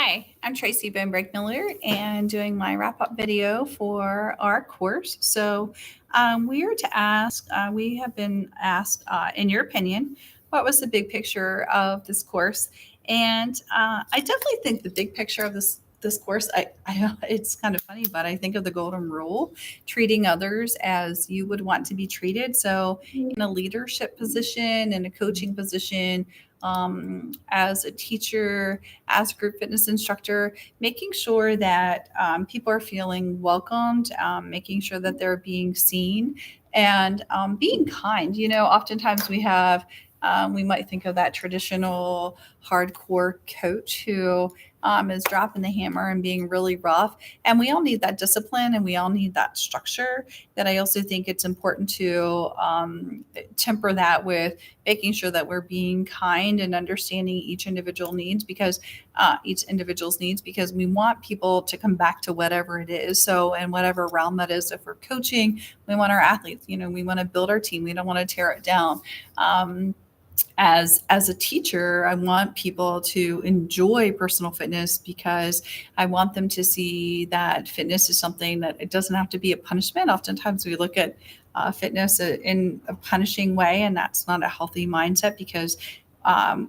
Hi, I'm Tracy Bonebrake Miller and doing my wrap up video for our course. We are to ask, we have been asked, in your opinion, what was the big picture of this course? And I definitely think the big picture of this course, it's kind of funny, but I think of the golden rule, treating others as you would want to be treated. So, in a leadership position, in a coaching position, as a teacher, as a group fitness instructor, making sure that people are feeling welcomed, making sure that they're being seen, and being kind. Oftentimes we might think of that traditional hardcore coach who is dropping the hammer and being really rough. And we all need that discipline and we all need that structure. That I also think it's important to temper that with making sure that we're being kind and understanding each individual's needs, because we want people to come back to whatever it is. So in whatever realm that is, if we're coaching, we want our athletes, we want to build our team. We don't want to tear it down. As a teacher, I want people to enjoy personal fitness because I want them to see that fitness is something that it doesn't have to be a punishment. Oftentimes we look at fitness in a punishing way, and that's not a healthy mindset, because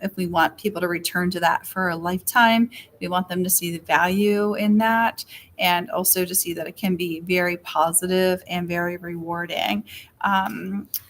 if we want people to return to that for a lifetime, we want them to see the value in that, and also to see that it can be very positive and very rewarding.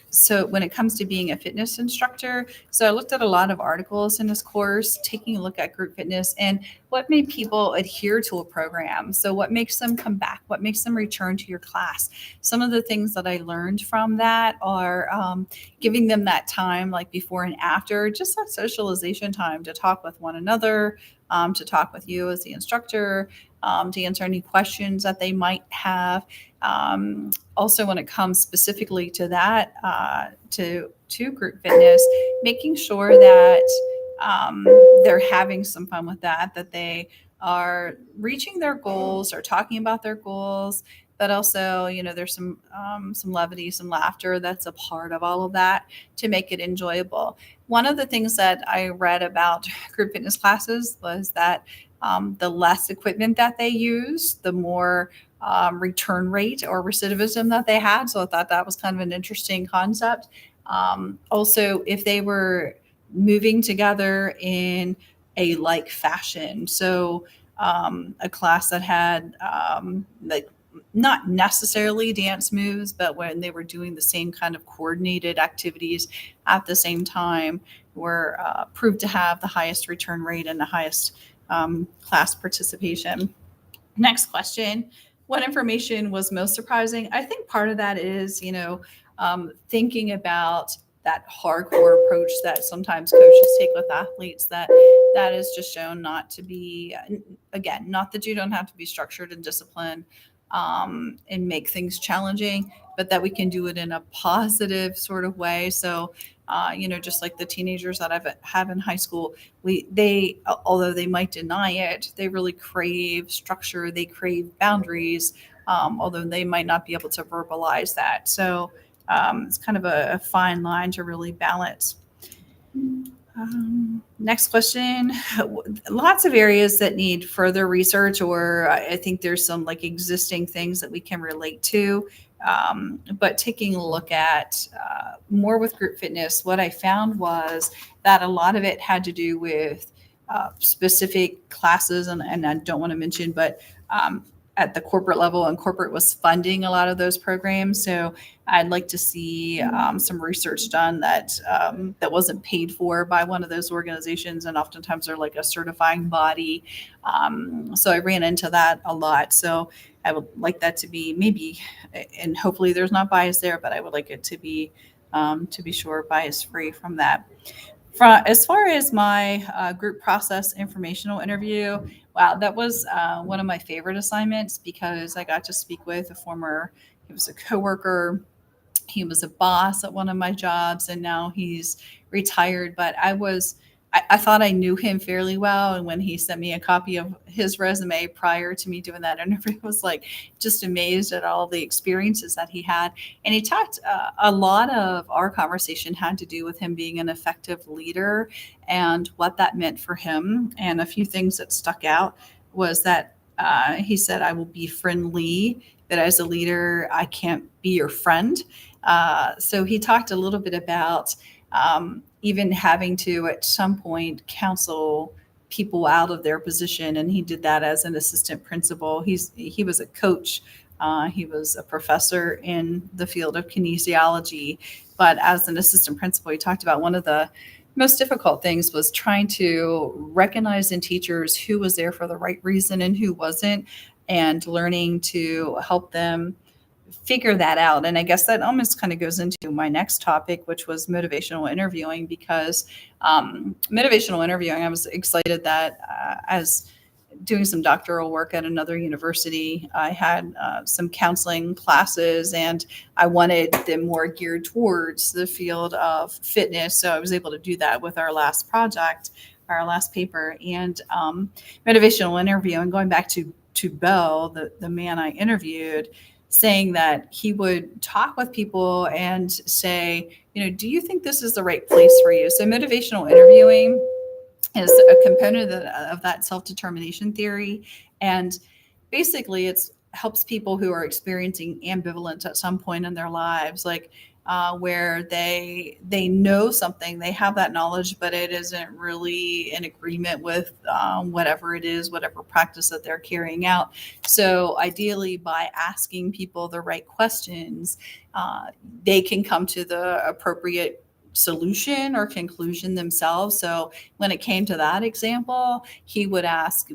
So when it comes to being a fitness instructor, so I looked at a lot of articles in this course, taking a look at group fitness and what made people adhere to a program. So what makes them come back? What makes them return to your class? Some of the things that I learned from that are giving them that time, like before and after, just that socialization time to talk with one another, to talk with you as the instructor, to answer any questions that they might have. Also, when it comes specifically to that, to group fitness, making sure that they're having some fun with that, that they are reaching their goals or talking about their goals, but also, there's some levity, some laughter that's a part of all of that to make it enjoyable. One of the things that I read about group fitness classes was that the less equipment that they use, the more return rate or recidivism that they had. So I thought that was kind of an interesting concept. Also, if they were moving together in a like fashion, so a class that had like not necessarily dance moves, but when they were doing the same kind of coordinated activities at the same time, were proved to have the highest return rate and the highest class participation. Next question. What information was most surprising? I think part of that is, thinking about that hardcore approach that sometimes coaches take with athletes, that is just shown not to be, again, not that you don't have to be structured and disciplined and make things challenging, but that we can do it in a positive sort of way. So, just like the teenagers that have in high school, although they might deny it, they really crave structure, they crave boundaries, although they might not be able to verbalize that. So it's kind of a fine line to really balance. Next question. Lots of areas that need further research, or I think there's some like existing things that we can relate to. But taking a look at more with group fitness, what I found was that a lot of it had to do with specific classes, and I don't want to mention, but at the corporate level, and corporate was funding a lot of those programs. So I'd like to see some research done that wasn't paid for by one of those organizations, and oftentimes they're like a certifying body. So I ran into that a lot. So I would like that to be maybe, and hopefully there's not bias there, but I would like it to be sure, bias free from that. As far as my group process informational interview, wow, that was one of my favorite assignments, because I got to speak with he was a coworker, he was a boss at one of my jobs, and now he's retired. But I I thought I knew him fairly well. And when he sent me a copy of his resume prior to me doing that interview, I was like just amazed at all the experiences that he had. And he talked, a lot of our conversation had to do with him being an effective leader and what that meant for him. And a few things that stuck out was that he said, I will be friendly, but as a leader, I can't be your friend. So he talked a little bit about even having to at some point counsel people out of their position, and he did that as an assistant principal. He was a coach. He was a professor in the field of kinesiology, but as an assistant principal, he talked about one of the most difficult things was trying to recognize in teachers who was there for the right reason and who wasn't, and learning to help them figure that out. And I guess that almost kind of goes into my next topic, which was motivational interviewing, because motivational interviewing, I was excited that as doing some doctoral work at another university, I had some counseling classes, and I wanted them more geared towards the field of fitness. So I was able to do that with our last project, our last paper. And motivational interviewing, going back to Bell, the man I interviewed, saying that he would talk with people and say, do you think this is the right place for you? So motivational interviewing is a component of that self-determination theory. And basically it helps people who are experiencing ambivalence at some point in their lives, like where they know something, they have that knowledge, but it isn't really in agreement with whatever it is, whatever practice that they're carrying out. So ideally, by asking people the right questions, they can come to the appropriate solution or conclusion themselves. So when it came to that example, he would ask,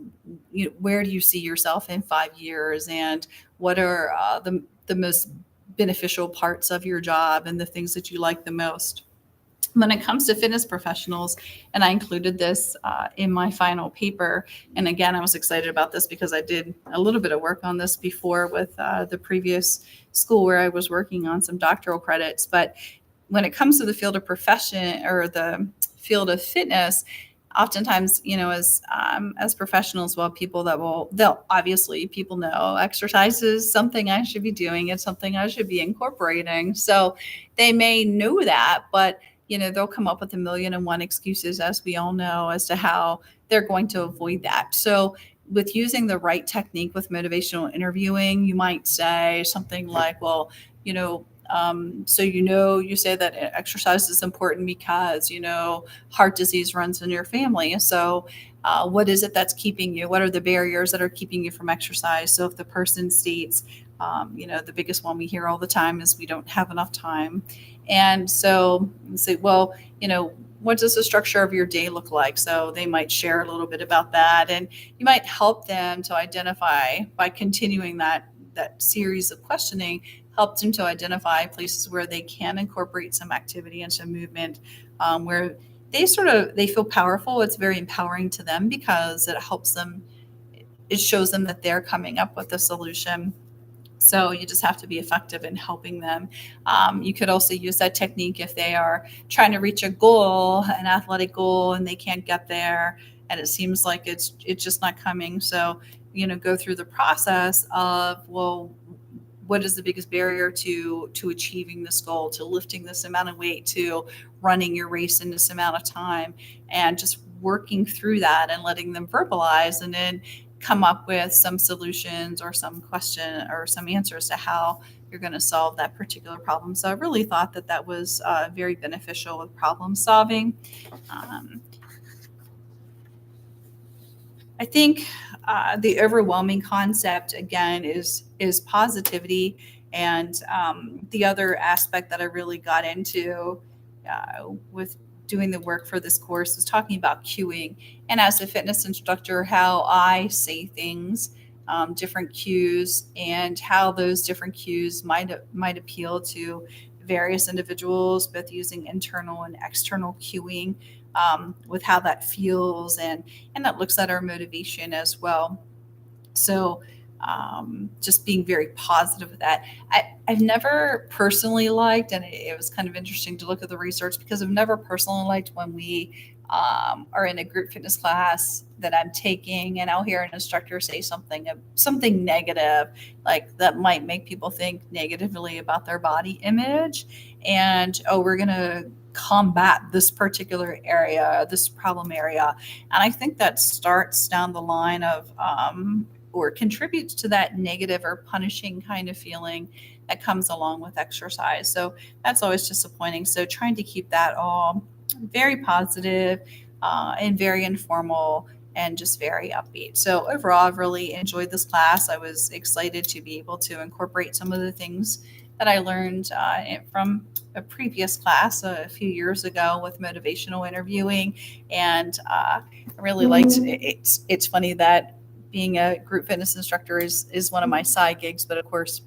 where do you see yourself in 5 years, and what are the most beneficial parts of your job and the things that you like the most. When it comes to fitness professionals, and I included this in my final paper, and again, I was excited about this because I did a little bit of work on this before with the previous school where I was working on some doctoral credits. But when it comes to the field of profession or the field of fitness, oftentimes, as professionals, well, they'll obviously, people know exercise is something I should be doing. It's something I should be incorporating. So they may know that, but they'll come up with a million and one excuses, as we all know, as to how they're going to avoid that. So with using the right technique with motivational interviewing, you might say something like, well, so you say that exercise is important because heart disease runs in your family. So what is it that's keeping you? What are the barriers that are keeping you from exercise? So if the person states, the biggest one we hear all the time is we don't have enough time. And so you say, well, what does the structure of your day look like? So they might share a little bit about that, and you might help them to identify, by continuing that series of questioning, help them to identify places where they can incorporate some activity and some movement, where they feel powerful. It's very empowering to them because it helps them. It shows them that they're coming up with a solution. So you just have to be effective in helping them. You could also use that technique if they are trying to reach a goal, an athletic goal, and they can't get there, and it seems like it's just not coming. So, go through the process of, well, what is the biggest barrier to achieving this goal, to lifting this amount of weight, to running your race in this amount of time, and just working through that and letting them verbalize, and then come up with some solutions or some question or some answers to how you're going to solve that particular problem. So I really thought that was very beneficial with problem solving. I think the overwhelming concept, again, is positivity. And the other aspect that I really got into with doing the work for this course is talking about cueing. And as a fitness instructor, how I say things, different cues, and how those different cues might appeal to various individuals, both using internal and external cueing, with how that feels, and that looks at our motivation as well. So just being very positive with that. I've never personally liked, and it was kind of interesting to look at the research, because I've never personally liked when we or in a group fitness class that I'm taking, and I'll hear an instructor say something negative, like that might make people think negatively about their body image, and oh, we're gonna combat this particular area, this problem area, and I think that starts down the line of or contributes to that negative or punishing kind of feeling that comes along with exercise. So that's always disappointing. So trying to keep that all very positive and very informal and just very upbeat. So overall, I've really enjoyed this class. I was excited to be able to incorporate some of the things that I learned from a previous class a few years ago with motivational interviewing, and I really liked it. It's funny that being a group fitness instructor is one of my side gigs, but of course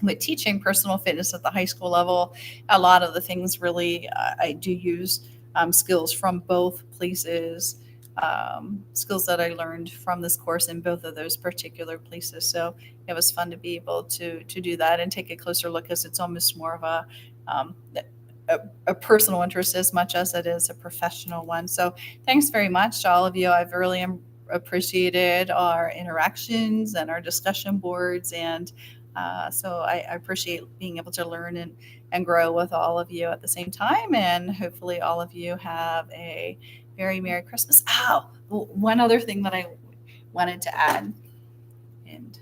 with teaching personal fitness at the high school level, a lot of the things really I do use skills from both places, skills that I learned from this course in both of those particular places. So it was fun to be able to do that and take a closer look, because it's almost more of um, a personal interest as much as it is a professional one. So thanks very much to all of you. I've really appreciated our interactions and our discussion boards, and so I appreciate being able to learn and grow with all of you at the same time. And hopefully all of you have a very Merry Christmas. Oh, one other thing that I wanted to add, and